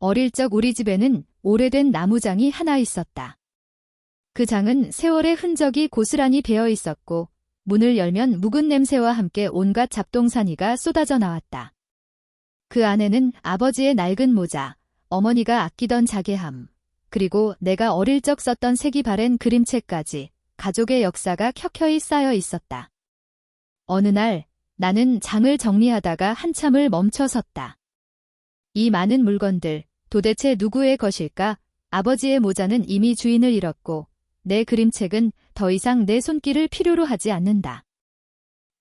어릴 적 우리 집에는 오래된 나무장이 하나 있었다. 그 장은 세월의 흔적이 고스란히 배어 있었고 문을 열면 묵은 냄새와 함께 온갖 잡동사니가 쏟아져 나왔다. 그 안에는 아버지의 낡은 모자, 어머니가 아끼던 자개함, 그리고 내가 어릴 적 썼던 색이 바랜 그림책까지 가족의 역사가 켜켜이 쌓여 있었다. 어느 날 나는 장을 정리하다가 한참을 멈춰 섰다. 이 많은 물건들, 도대체 누구의 것일까? 아버지의 모자는 이미 주인을 잃었고 내 그림책은 더 이상 내 손길을 필요로 하지 않는다.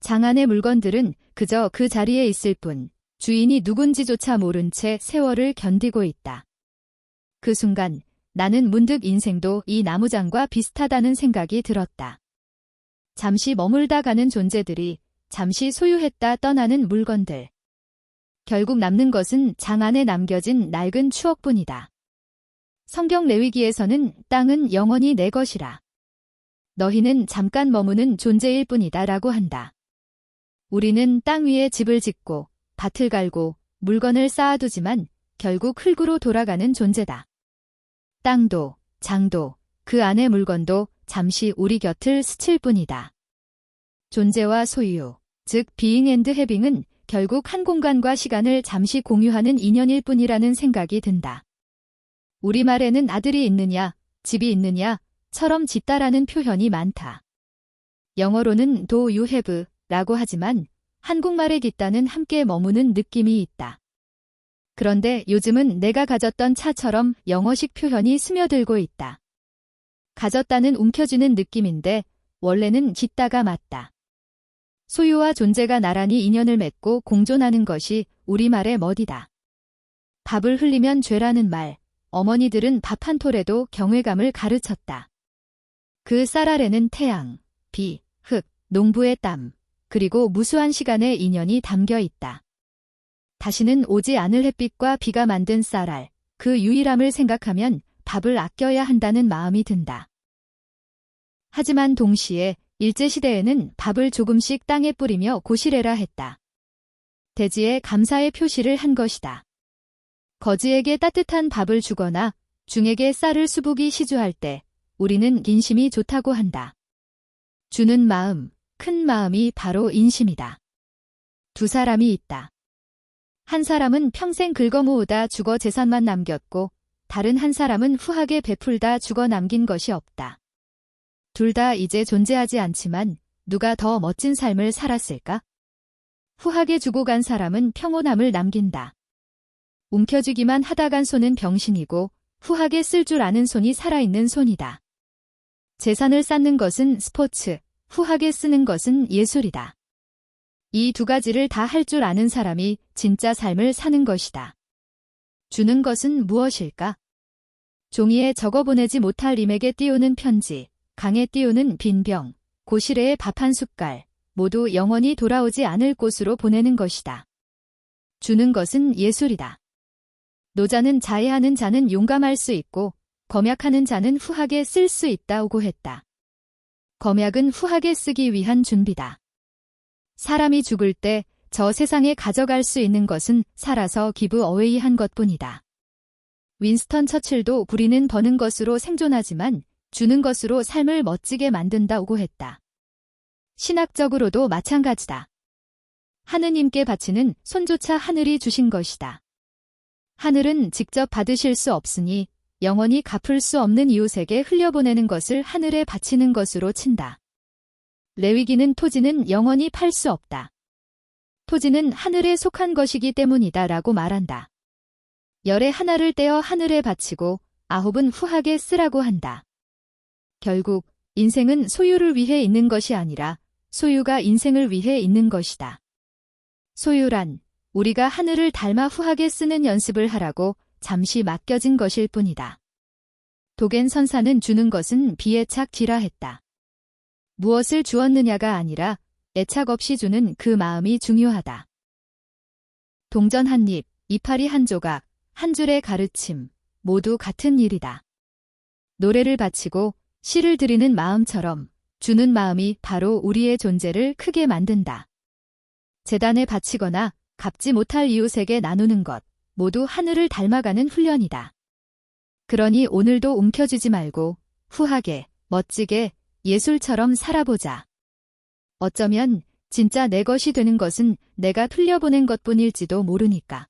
장 안의 물건들은 그저 그 자리에 있을 뿐 주인이 누군지조차 모른 채 세월을 견디고 있다. 그 순간 나는 문득 인생도 이 나무장과 비슷하다는 생각이 들었다. 잠시 머물다 가는 존재들이 잠시 소유했다 떠나는 물건들. 결국 남는 것은 장 안에 남겨진 낡은 추억뿐이다. 성경 레위기에서는 땅은 영원히 내 것이라. 너희는 잠깐 머무는 존재일 뿐이다 라고 한다. 우리는 땅 위에 집을 짓고 밭을 갈고 물건을 쌓아두지만 결국 흙으로 돌아가는 존재다. 땅도 장도 그 안의 물건도 잠시 우리 곁을 스칠 뿐이다. 존재와 소유, 즉 being and having은 결국 한 공간과 시간을 잠시 공유하는 인연일 뿐이라는 생각이 든다. 우리말에는 아들이 있느냐, 집이 있느냐처럼 짓다라는 표현이 많다. 영어로는 do you have 라고 하지만 한국말의 깃다는 함께 머무는 느낌이 있다. 그런데 요즘은 내가 가졌던 차처럼 영어식 표현이 스며들고 있다. 가졌다는 움켜쥐는 느낌인데 원래는 짓다가 맞다. 소유와 존재가 나란히 인연을 맺고 공존하는 것이 우리말의 멋이다. 밥을 흘리면 죄라는 말, 어머니들은 밥 한 톨에도 경외감을 가르쳤다. 그 쌀 아래는 태양, 비, 흙, 농부의 땀, 그리고 무수한 시간의 인연이 담겨 있다. 다시는 오지 않을 햇빛과 비가 만든 쌀알, 그 유일함을 생각하면 밥을 아껴야 한다는 마음이 든다. 하지만 동시에 일제시대에는 밥을 조금씩 땅에 뿌리며 고시래라 했다. 대지에 감사의 표시를 한 것이다. 거지에게 따뜻한 밥을 주거나 중에게 쌀을 수북이 시주할 때 우리는 인심이 좋다고 한다. 주는 마음, 큰 마음이 바로 인심이다. 두 사람이 있다. 한 사람은 평생 긁어모으다 죽어 재산만 남겼고 다른 한 사람은 후하게 베풀다 죽어 남긴 것이 없다. 둘 다 이제 존재하지 않지만 누가 더 멋진 삶을 살았을까? 후하게 주고 간 사람은 평온함을 남긴다. 움켜쥐기만 하다 간 손은 병신이고 후하게 쓸 줄 아는 손이 살아있는 손이다. 재산을 쌓는 것은 스포츠, 후하게 쓰는 것은 예술이다. 이 두 가지를 다 할 줄 아는 사람이 진짜 삶을 사는 것이다. 주는 것은 무엇일까? 종이에 적어보내지 못할 임에게 띄우는 편지, 강에 띄우는 빈병, 고시래에 밥 한 숟갈, 모두 영원히 돌아오지 않을 곳으로 보내는 것이다. 주는 것은 예술이다. 노자는 자애하는 자는 용감할 수 있고 검약하는 자는 후하게 쓸 수 있다고 했다. 검약은 후하게 쓰기 위한 준비다. 사람이 죽을 때 저 세상에 가져갈 수 있는 것은 살아서 기브 어웨이 한 것뿐이다. 윈스턴 처칠도 부리는 버는 것으로 생존하지만 주는 것으로 삶을 멋지게 만든다고 했다. 신학적으로도 마찬가지다. 하느님께 바치는 손조차 하늘이 주신 것이다. 하늘은 직접 받으실 수 없으니 영원히 갚을 수 없는 이웃에게 흘려보내는 것을 하늘에 바치는 것으로 친다. 레위기는 토지는 영원히 팔 수 없다. 토지는 하늘에 속한 것이기 때문이다 라고 말한다. 열의 하나를 떼어 하늘에 바치고 9은 후하게 쓰라고 한다. 결국 인생은 소유를 위해 있는 것이 아니라 소유가 인생을 위해 있는 것이다. 소유란 우리가 하늘을 닮아 후하게 쓰는 연습을 하라고 잠시 맡겨진 것일 뿐이다. 도겐 선사는 주는 것은 비애착 지라했다. 무엇을 주었느냐가 아니라 애착 없이 주는 그 마음이 중요하다. 동전 한 입, 이파리 한 조각, 한 줄의 가르침, 모두 같은 일이다. 노래를 바치고 시를 드리는 마음처럼 주는 마음이 바로 우리의 존재를 크게 만든다. 재단에 바치거나 갚지 못할 이웃에게 나누는 것, 모두 하늘을 닮아가는 훈련이다. 그러니 오늘도 움켜쥐지 말고 후하게, 멋지게, 예술처럼 살아보자. 어쩌면 진짜 내 것이 되는 것은 내가 흘려보낸 것뿐일지도 모르니까.